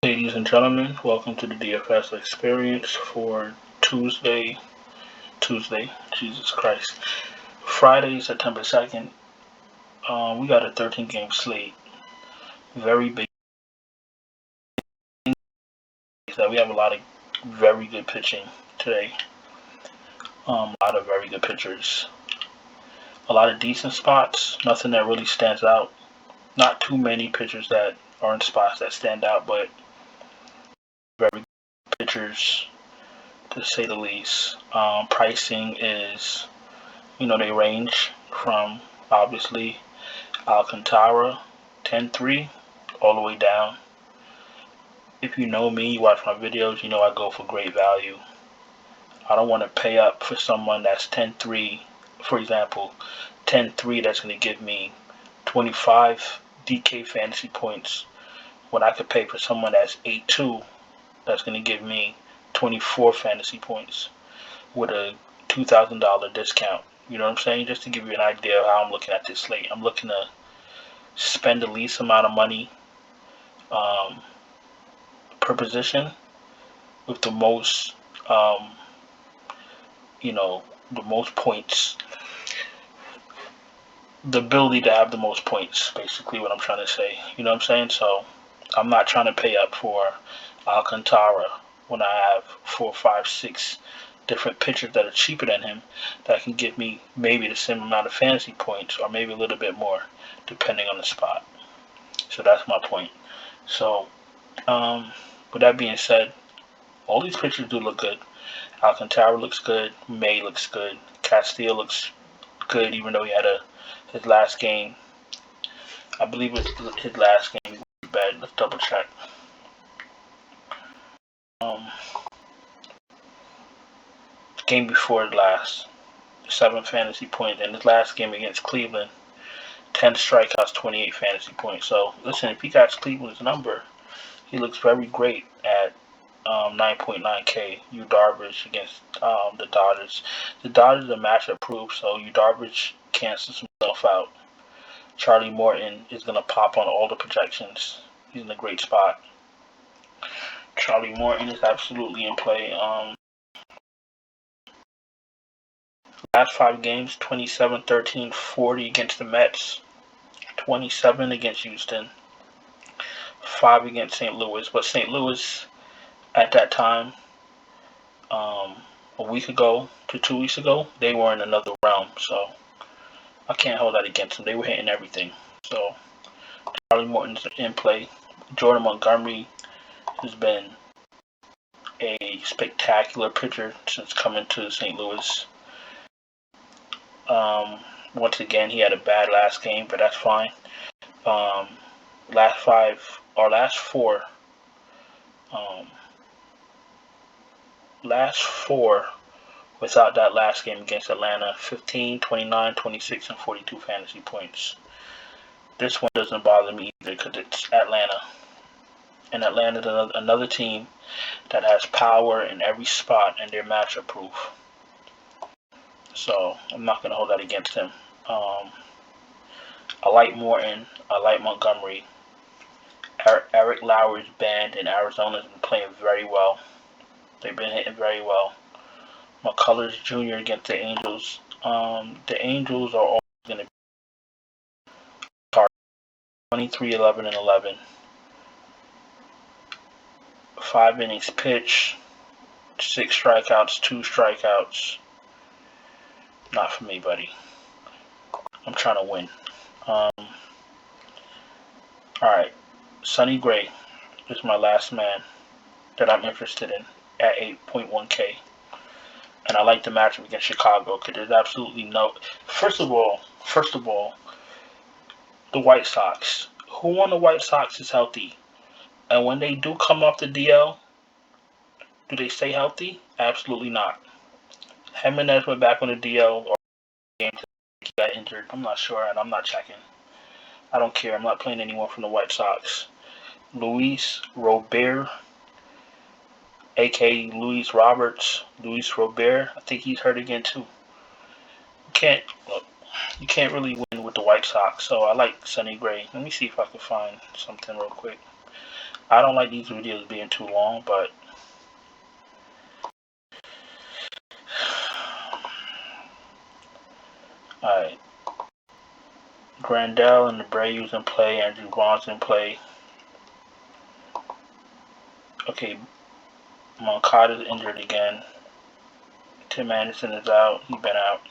Ladies and gentlemen, welcome to the DFS experience for Tuesday, Jesus Christ, Friday, September 2nd. We got a 13-game slate. Very big. That we have a lot of very good pitching today. A lot of very good pitchers. A lot of decent spots. Nothing that really stands out. Not too many pitchers that are in spots that stand out, but very good pitchers, to say the least. Pricing is, they range from obviously Alcantara 10-3 all the way down. If you know me, you watch my videos, you know I go for great value. I don't want to pay up for someone that's 10-3, for example, 10-3 that's going to give me 25 DK fantasy points when I could pay for someone that's 8-2 that's going to give me 24 fantasy points with a $2,000 discount. You know what I'm saying? Just to give you an idea of how I'm looking at this slate. I'm looking to spend the least amount of money per position with the most, the most points. The ability to have the most points, basically what I'm trying to say. You know what I'm saying? So I'm not trying to pay up for Alcantara when I have 4, 5, 6 different pitchers that are cheaper than him that can give me maybe the same amount of fantasy points or maybe a little bit more depending on the spot. So that's my point. So with that being said, all these pitchers do look good. Alcantara looks good. May looks good. Castillo looks good, even though he had his last game. I believe it's his last game. Bad. Let's double check. Game before the last, 7 fantasy points, and his last game against Cleveland, 10 strikeouts, 28 fantasy points. So listen, if he got Cleveland's number, he looks very great at 9.9K. Yu Darvish against the Dodgers. The Dodgers are matchup proof, so Yu Darvish cancels himself out. Charlie Morton is going to pop on all the projections. He's in a great spot. Charlie Morton is absolutely in play. Last 5 games, 27, 13, 40 against the Mets, 27 against Houston, 5 against St. Louis. But St. Louis, at that time, a week ago to 2 weeks ago, they were in another realm. So I can't hold that against them. They were hitting everything. So Charlie Morton's in play. Jordan Montgomery has been a spectacular pitcher since coming to St. Louis. Once again, he had a bad last game, but that's fine. Last 4 without that last game against Atlanta, 15, 29, 26, and 42 fantasy points. This one doesn't bother me either because it's Atlanta. And Atlanta's another team that has power in every spot, and they're matchup proof. So I'm not going to hold that against him. I like Morton. I like Montgomery. Eric Lauer's band in Arizona has been playing very well. They've been hitting very well. McCullers Jr. against the Angels. The Angels are always going to be target 23, 11, and 11. 5 innings pitched, 6 strikeouts, 2 strikeouts. Not for me, buddy. I'm trying to win. Alright, Sonny Gray is my last man that I'm interested in at 8.1K. And I like the matchup against Chicago because there's absolutely no... First of all, the White Sox. Who on the White Sox is healthy? And when they do come off the DL, do they stay healthy? Absolutely not. Jimenez went back on the DL or game he got injured. I'm not sure, and I'm not checking. I don't care. I'm not playing anyone from the White Sox. Luis Robert, a.k.a. Luis Robert. I think he's hurt again too. You can't really win with the White Sox, so I like Sonny Gray. Let me see if I can find something real quick. I don't like these videos being too long, but alright. Grandel and the Braves in play, Andrew Vaughn's in play. Okay, Moncada's injured again. Tim Anderson is out. He's been out.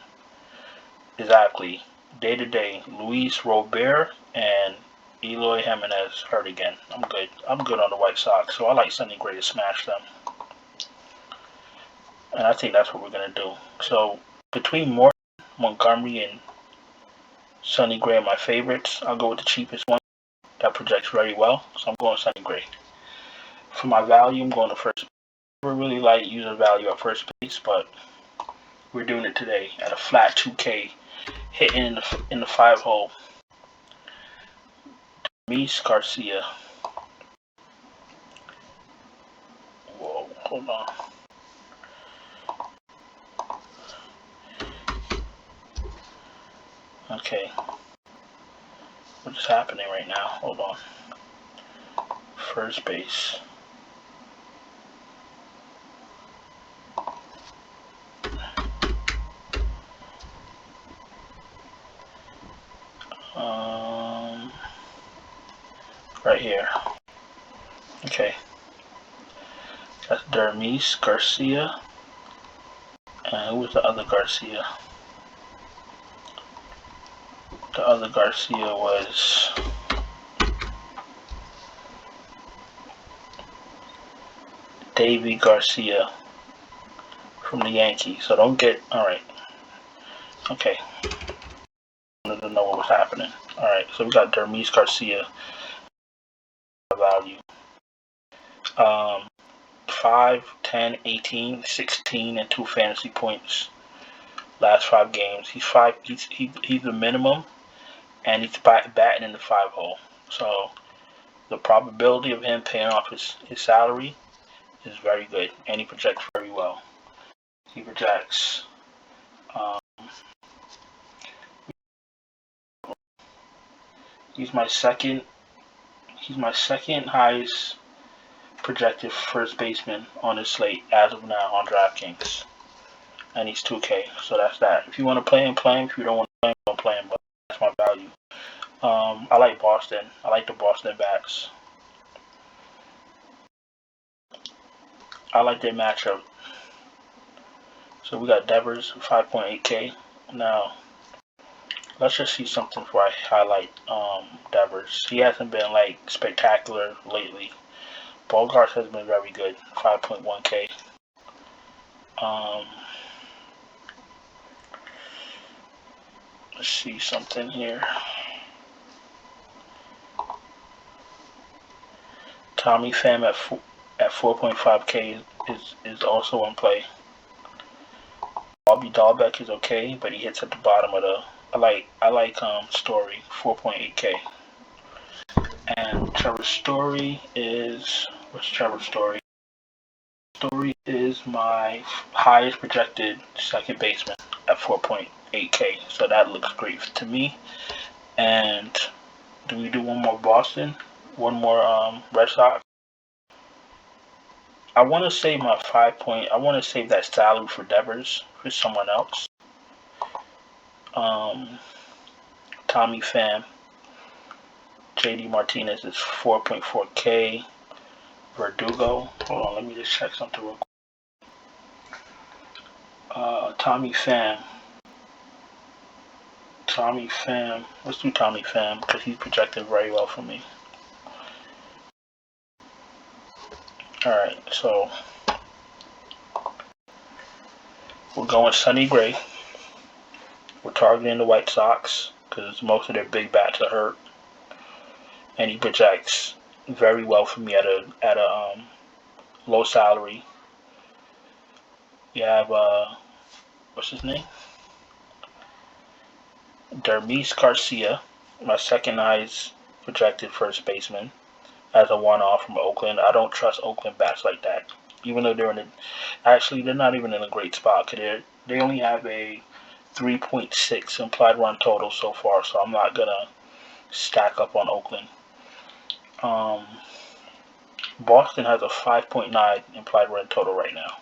Exactly. Day to day, Luis Robert and Eloy Jimenez hurt again. I'm good. I'm good on the White Sox, so I like Sonny Gray to smash them. And I think that's what we're going to do. So, between Morton, Montgomery, and Sonny Gray are my favorites. I'll go with the cheapest one that projects very well. So I'm going Sonny Gray. For my value, I'm going to first. I really like user value at first base, but we're doing it today at a flat 2K, hitting in the 5 hole. Mies Garcia. Whoa, hold on. Okay. What is happening right now? Hold on. First base. Right here. Okay. That's Dermis Garcia. And who was the other Garcia? The other Garcia was Davy Garcia from the Yankees. So don't get, alright. Okay. I wanted to know what was happening. Alright, so we got Dermis Garcia value. 5, 10, 18, 16, and 2 fantasy points. Last 5 games. He's the minimum, and he's batting in the 5 hole. So the probability of him paying off his salary is very good, and he projects very well. He projects he's my second highest projected first baseman on this slate as of now on DraftKings, and he's 2K. So that's that. If you want to play him, play him. If you don't want to play him, don't play him. But that's my value. I like Boston. I like the Boston bats. I like their matchup. So we got Devers 5.8K. Now let's just see something before I highlight Devers. He hasn't been like spectacular lately. Bogarts has been very good, 5.1K. Let's see something here. Tommy Pham at 4.5K is also in play. Bobby Dahlbeck is okay, but he hits at the bottom of the. I like Story 4.8K. And Trevor Story is, what's Trevor Story? Story is my highest projected second baseman at 4.8K. So that looks great to me. And do we do one more Boston? One more Red Sox? I want to save my I want to save that salary for Devers for someone else. Tommy Pham. JD Martinez is 4.4K. Verdugo. Hold on, let me just check something real quick. Tommy Pham. Let's do Tommy Pham because he's projected very well for me. Alright, so we're going Sonny Gray. We're targeting the White Sox because most of their big bats are hurt. And he projects very well for me at a low salary. You have what's his name? Dermis Garcia, my second highest projected first baseman, as a one-off from Oakland. I don't trust Oakland bats like that, even though they're not even in a great spot. They only have a 3.6 implied run total so far, so I'm not gonna stack up on Oakland. Boston has a 5.9 implied run total right now.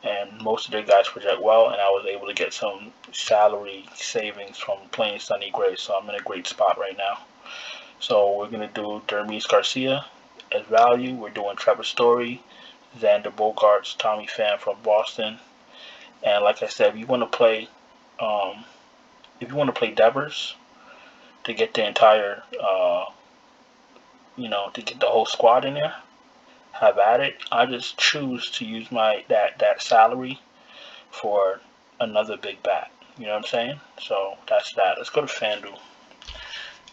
And most of their guys project well, and I was able to get some salary savings from playing Sonny Gray, so I'm in a great spot right now. So we're going to do Dermis Garcia as value. We're doing Trevor Story, Xander Bogaerts, Tommy Pham from Boston. And like I said, if you want to play Devers to get the entire, to get the whole squad in there, have at it. I just choose to use that salary for another big bat. You know what I'm saying? So that's that. Let's go to FanDuel.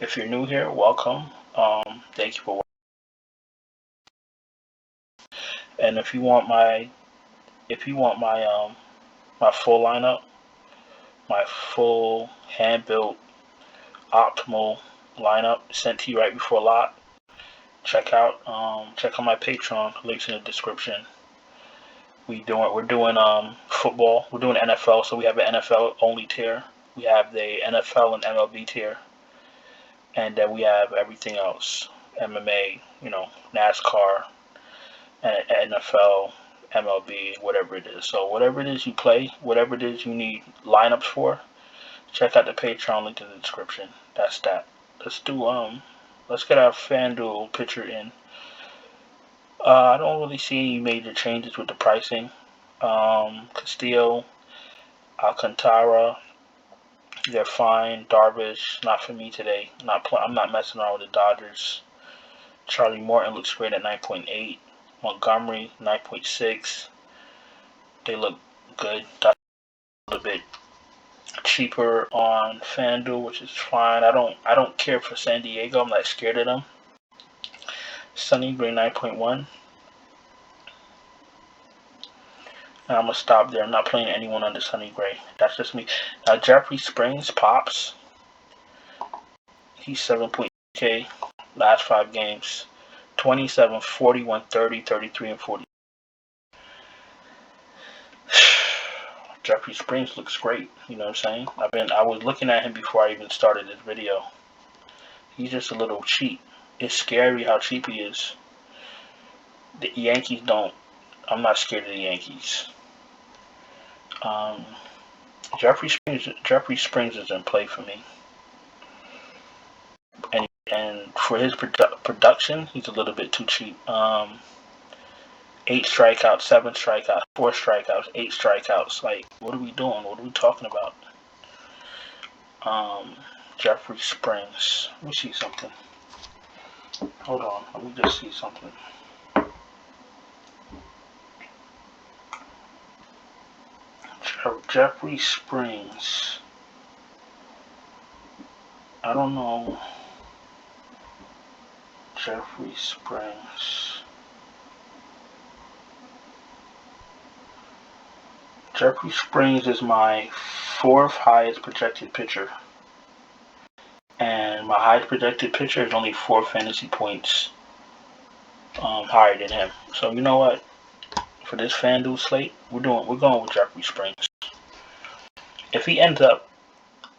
If you're new here, welcome. Thank you for watching. And if you want my my full lineup, my full hand-built optimal lineup sent to you right before lot, check out my Patreon. Links in the description. We're doing football. We're doing NFL, so we have an NFL only tier. We have the NFL and MLB tier, and then we have everything else: MMA, NASCAR, NFL, MLB, whatever it is. So whatever it is you play, whatever it is you need lineups for, check out the Patreon link in the description. That's that. Let's get our FanDuel pitcher in. I don't really see any major changes with the pricing. Castillo, Alcantara, they're fine. Darvish, not for me today. I'm not messing around with the Dodgers. Charlie Morton looks great at 9.8. Montgomery, 9.6. They look good. That's a little bit cheaper on FanDuel, which is fine. I don't care for San Diego. I'm not scared of them. Sonny Gray, 9.1. And I'm going to stop there. I'm not playing anyone under Sonny Gray. That's just me. Now, Jeffrey Springs pops. He's 7.8K. Last 5 games. 27, 41, 30, 33, and 40. Jeffrey Springs looks great. You know what I'm saying? I was looking at him before I even started this video. He's just a little cheap. It's scary how cheap he is. The Yankees don't. I'm not scared of the Yankees. Jeffrey Springs is in play for me. And for his production, he's a little bit too cheap. 8 strikeouts, 7 strikeouts, 4 strikeouts, 8 strikeouts. Like, what are we doing? What are we talking about? Jeffrey Springs. Let me see something. Hold on. Let me just see something. Jeffrey Springs. I don't know. Jeffrey Springs. Jeffrey Springs is my 4th highest projected pitcher. And my highest projected pitcher is only 4 fantasy points higher than him. So you know what? For this FanDuel slate, we're going with Jeffrey Springs. If he ends up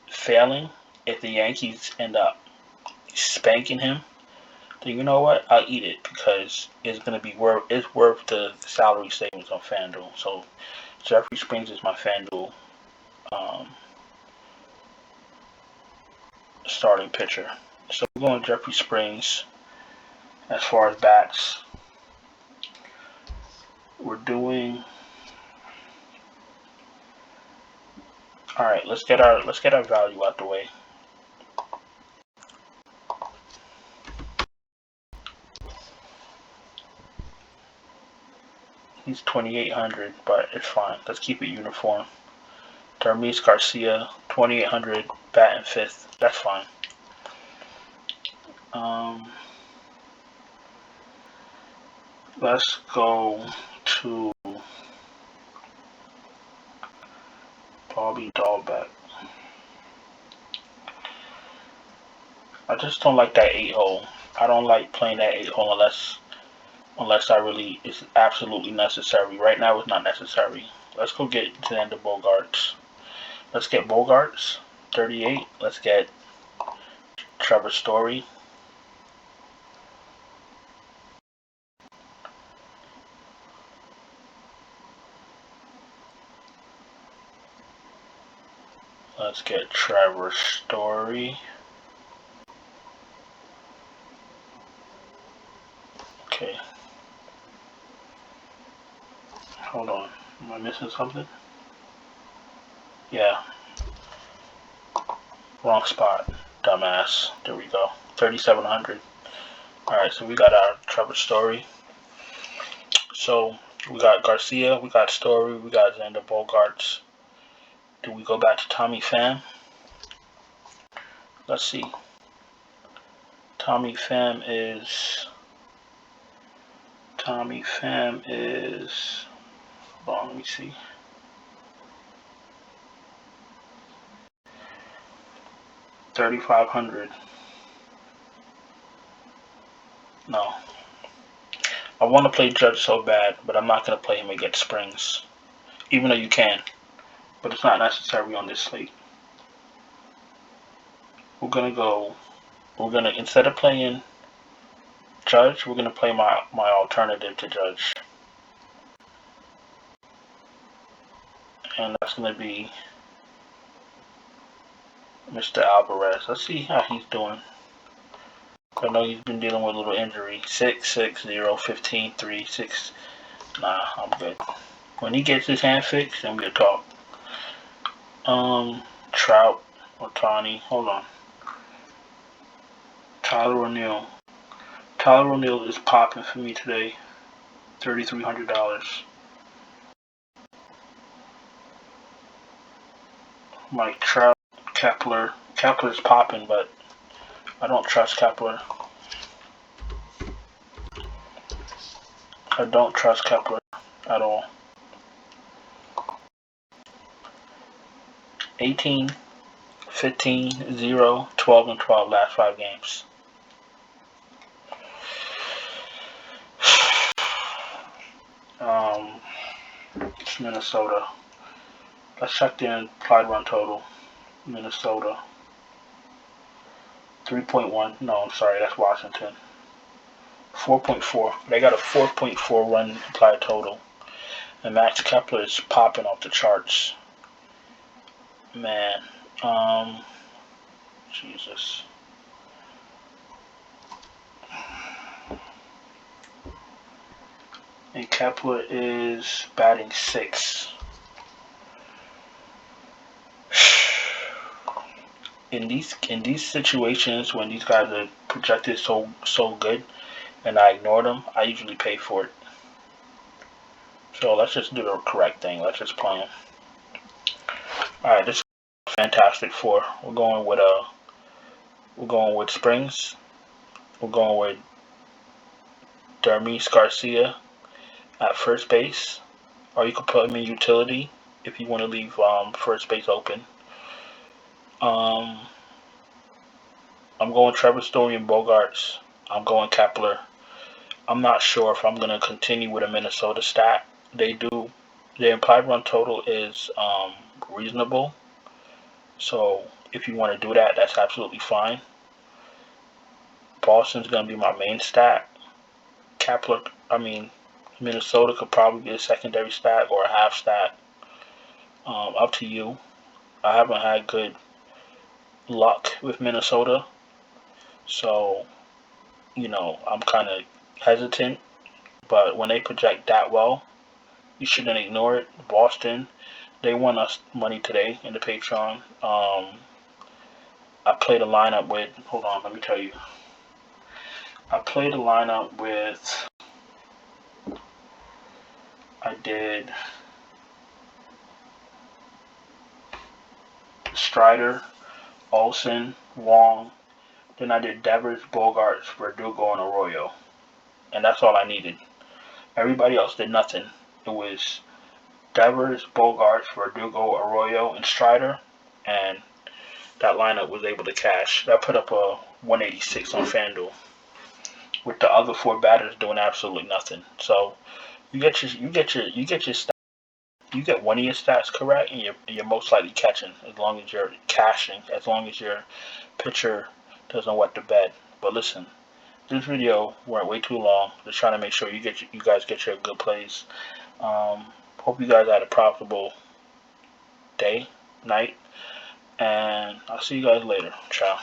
failing, if the Yankees end up spanking him, then you know what? I'll eat it because it's worth the salary savings on FanDuel. So Jeffrey Springs is my FanDuel starting pitcher. So we're going Jeffrey Springs. As far as bats, we're doing. All right, let's get our value out the way. He's 2,800, but it's fine. Let's keep it uniform. Dermis Garcia, 2,800, batting 5th. That's fine. Let's go to Bobby Dahlbeck. I just don't like that 8-hole. I don't like playing that 8-hole unless it's absolutely necessary. Right now, it's not necessary. Let's go get Xander Bogaerts. Let's get Bogaerts, 38. Let's get Trevor Story. Let's get Trevor Story. Okay. Hold on. Am I missing something? Yeah. Wrong spot. Dumbass. There we go. 3,700. Alright, so we got our Trevor Story. So we got Garcia, we got Story, we got Xander Bogaerts. Do we go back to Tommy Pham? Let's see. Tommy Pham is. Hold on, let me see. $3,500. No. I want to play Judge so bad, but I'm not going to play him against Springs. Even though you can. But it's not necessary on this slate. Instead of playing Judge, we're going to play my alternative to Judge. And that's going to be Mr. Alvarez. Let's see how he's doing. I know he's been dealing with a little injury. 6-6-0-15-3-6. Nah, I'm good. When he gets his hand fixed, then we'll talk. Trout, Ohtani. Hold on. Tyler O'Neill. Tyler O'Neill is popping for me today. $3,300. Mike Trout, Kepler. Kepler's popping, but I don't trust Kepler. I don't trust Kepler at all. 18, 15, 0, 12, and 12 last 5 games. It's Minnesota. Let's check the implied run total. Minnesota. 3.1. No, I'm sorry, that's Washington. 4.4. They got a 4.4 run implied total. And Max Kepler is popping off the charts. Man. Jesus. And Kepler is batting 6. In these situations when these guys are projected so good and I ignore them, I usually pay for it. So let's just do the correct thing. Let's just play them. Alright, this is Fantastic Four. We're going with Springs. We're going with Dermis Garcia at first base. Or you could put him in utility if you want to leave first base open. I'm going Trevor Story and Bogaerts. I'm going Kepler. I'm not sure if I'm going to continue with a Minnesota stat. Their implied run total is reasonable. So if you want to do that, that's absolutely fine. Boston's going to be my main stat. Minnesota could probably be a secondary stat or a half stat. Up to you. I haven't had good luck with Minnesota, so I'm kind of hesitant, but when they project that well, you shouldn't ignore it. Boston, they won us money today in the Patreon. I played a lineup with, hold on, let me tell you. I played a lineup with, I did Strider, Olsen, Wong, then I did Devers, Bogaerts, Verdugo, and Arroyo. And that's all I needed. Everybody else did nothing. It was Devers, Bogaerts, Verdugo, Arroyo, and Strider. And that lineup was able to cash. That put up a 186 on FanDuel. With the other 4 batters doing absolutely nothing. So you get your stats. You get one of your stats correct, and you're most likely catching, as long as you're cashing, as long as your pitcher doesn't wet the bed. But listen, this video went way too long. Just trying to make sure you guys get your good plays. Hope you guys had a profitable day, night. And I'll see you guys later. Ciao.